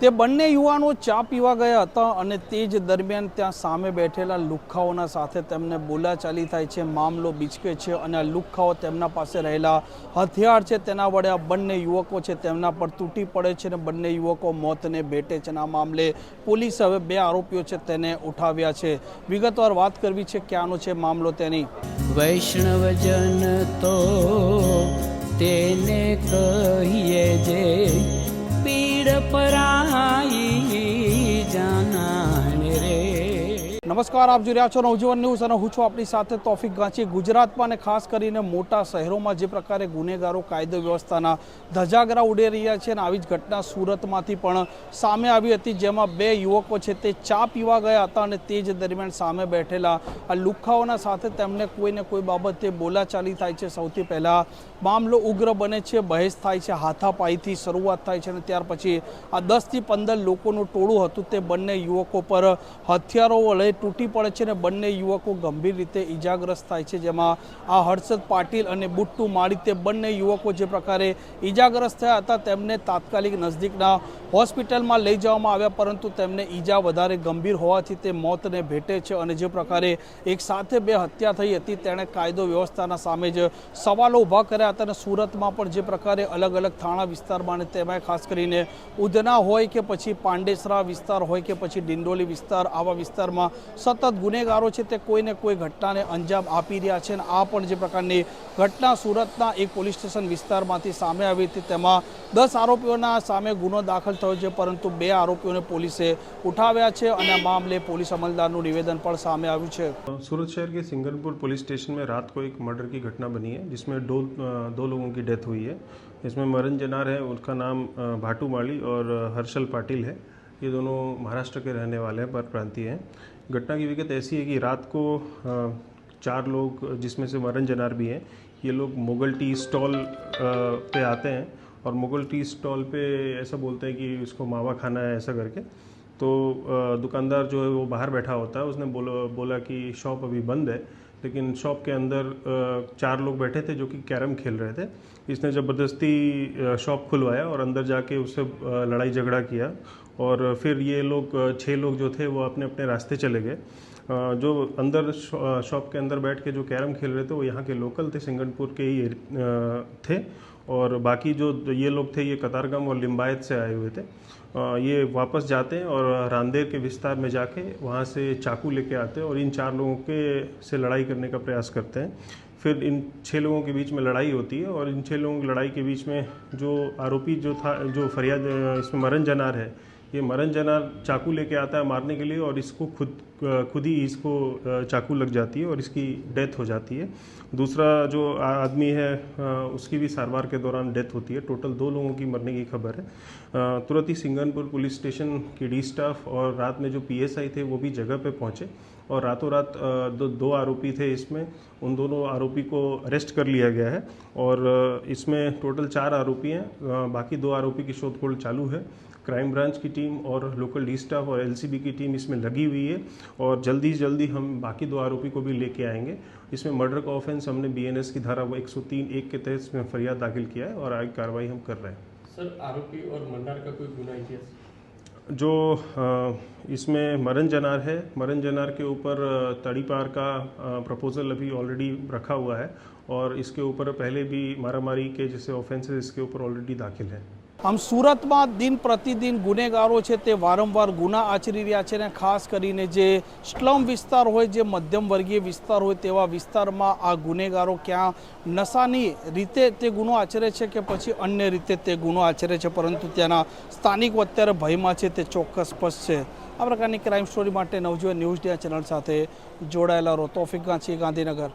તે બંને યુવાનો ચા પીવા ગયા હતા અને તે જ દરમિયાન ત્યાં સામે બેઠેલા લુખ્ખાઓના સાથે તેમને બોલાચાલી થાય છે, મામલો બીચકે છે અને આ લુખ્ખાઓ તેમના પાસે રહેલા હથિયાર છે તેના વડે આ બંને યુવકો છે તેમના પર તૂટી પડે છે અને બંને યુવકો મોતને ભેટે છે અને આ મામલે પોલીસે હવે બે આરોપીઓ છે તેને ઉઠાવ્યા છે। વિગતવાર વાત કરવી છે ક્યાંનો છે મામલો તેની। વૈષ્ણવજન તો તેને કહીએ જે પીડ પરાઈ જાનાને રે। નમસ્કાર, આપ જોઈ રહ્યા છો નવજીવન ન્યૂઝ અને હું છું આપણી સાથે તોફિક ગાંચી। ગુજરાતમાં અને ખાસ કરીને મોટા શહેરોમાં જે પ્રકારે ગુનેગારો કાયદો વ્યવસ્થાના ધજાગરા ઉડી રહ્યા છે અને આવી જ ઘટના સુરતમાંથી પણ સામે આવી હતી, જેમાં બે યુવકો છે તે ચા પીવા ગયા હતા અને તે જ દરમિયાન સામે બેઠેલા આ લુખ્ખાઓના સાથે તેમને કોઈને કોઈ બાબતે બોલાચાલી થાય છે। સૌથી પહેલાં મામલો ઉગ્ર બને છે, બહેસ થાય છે, હાથાપાઈથી શરૂઆત થાય છે અને ત્યાર પછી આ 10થી 15 લોકોનું ટોળું હતું તે બંને યુવકો પર હથિયારો વડે તૂટી પડે છે અને બંને યુવકો ગંભીર રીતે ઈજાગ્રસ્ત થાય છે, જેમાં આ હર્ષદ પાટીલ અને બુટ્ટુ માળી તે બંને યુવકો જે પ્રકારે ઈજાગ્રસ્ત થયા હતા તેમને તાત્કાલિક નજદીકના હોસ્પિટલમાં લઈ જવામાં આવ્યા, પરંતુ તેમને ઈજા વધારે ગંભીર હોવાથી તે મોતને ભેટે છે અને જે પ્રકારે એક સાથે બે હત્યા થઈ હતી તેણે કાયદો વ્યવસ્થાના સામે જ સવાલો ઊભા કર્યા હતા અને સુરતમાં પણ જે પ્રકારે અલગ અલગ થાણા વિસ્તારમાં અને તેમાં ખાસ કરીને ઉધના હોય કે પછી પાંડેસરા વિસ્તાર હોય કે પછી ડિંડોલી વિસ્તાર, આવા વિસ્તારમાં સતત ગુનેગારો છે તે કોઈને કોઈ ઘટનાને અંજામ આપી રહ્યા છે અને આ પણ જે પ્રકારની ઘટના સુરતના એક પોલીસ સ્ટેશન વિસ્તારમાંથી સામે આવી હતી, તેમાં 10 આરોપીઓના સામે ગુનો દાખલ થયો છે, પરંતુ બે આરોપીઓને પોલીસે ઉઠાવ્યા છે અને આ મામલે પોલીસ અમલદારનું નિવેદન પણ સામે આવ્યું છે। सूरत शहर के सिंगरपुर पुलिस स्टेशन में रात को एक मर्डर की घटना बनी है, जिसमें दो लोगों की डेथ हुई है। इसमें मरण जनार है, उनका नाम भाटू माली और हर्षल पाटिल है। ये दोनों महाराष्ट्र के रहने वाले हैं, परप्रांतीय हैं। घटना की विगत ऐसी है कि रात को 4 लोग, जिसमें से मरण जनार भी हैं, ये लोग मुगल टी स्टॉल पे आते हैं और मुगल टी स्टॉल पे ऐसा बोलते हैं कि उसको मावा खाना है, ऐसा करके। तो दुकानदार जो है वो बाहर बैठा होता है, उसने बोला कि शॉप अभी बंद है, लेकिन शॉप के अंदर 4 लोग बैठे थे जो कि कैरम खेल रहे थे। इसने ज़बरदस्ती शॉप खुलवाया और अंदर जाके उससे लड़ाई झगड़ा किया और फिर ये लोग 6 लोग जो थे वो अपने अपने रास्ते चले गए। जो अंदर शॉप के अंदर बैठ के जो कैरम खेल रहे थे वो यहाँ के लोकल थे, सिंगरपुर के ही थे, और बाकी जो ये लोग थे ये कतारगाम और लिम्बायत से आए हुए थे। ये वापस जाते हैं और रांदेर के विस्तार में जाके वहाँ से चाकू लेके आते हैं और इन 4 लोगों के से लड़ाई करने का प्रयास करते हैं। फिर इन 6 लोगों के बीच में लड़ाई होती है और इन 6 लोगों की लड़ाई के बीच में जो आरोपी जो था, जो फरियाद इसमें मरण जनार है, ये मरण जनार चाकू लेके आता है मारने के लिए और इसको खुद ही इसको चाकू लग जाती है और इसकी डेथ हो जाती है। दूसरा जो आदमी है उसकी भी सारवार के दौरान डेथ होती है। टोटल 2 लोगों की मरने की खबर है। तुरंत ही सिंगरपुर पुलिस स्टेशन की डी स्टाफ और रात में जो PSI थे वो भी जगह पे पहुंचे और रातों रात दो आरोपी थे इसमें, उन दोनों आरोपी को अरेस्ट कर लिया गया है और इसमें टोटल 4 आरोपी हैं। बाकी 2 आरोपी की शोधखोल चालू है। क्राइम ब्रांच की टीम और लोकल डी स्टाफ और LCB की टीम इसमें लगी हुई है और जल्दी से जल्दी हम बाकी 2 आरोपी को भी लेके आएंगे। इसमें मर्डर का ऑफेंस हमने BNS की धारा 103(1) के तहत इसमें फरियाद दाखिल किया है और आगे कार्रवाई हम कर रहे हैं। सर, आरोपी और मर्डर का कोई गुना इतिहास? जो इसमें मरण जनार है, मरण जनार के ऊपर तड़ीपार का प्रपोजल अभी ऑलरेडी रखा हुआ है और इसके ऊपर पहले भी मारामारी के जैसे ऑफेंसेस इसके ऊपर ऑलरेडी दाखिल है। આમ સુરતમાં દિન પ્રતિદિન ગુનેગારો છે તે વારંવાર ગુના આચરી રહ્યા છે અને ખાસ કરીને જે સ્લમ વિસ્તાર હોય, જે મધ્યમ વર્ગીય વિસ્તાર હોય તેવા વિસ્તારમાં આ ગુનેગારો ક્યાં નશાની રીતે તે ગુનો આચરે છે કે પછી અન્ય રીતે તે ગુનો આચરે છે, પરંતુ ત્યાંના સ્થાનિકો અત્યારે ભયમાં છે તે ચોક્કસ સ્પષ્ટ છે। આ પ્રકારની ક્રાઇમ સ્ટોરી માટે નવજીવન ન્યૂઝ ડિયા ચેનલ સાથે જોડાયેલા રહો। તોફિક ગાંચી, ગાંધીનગર।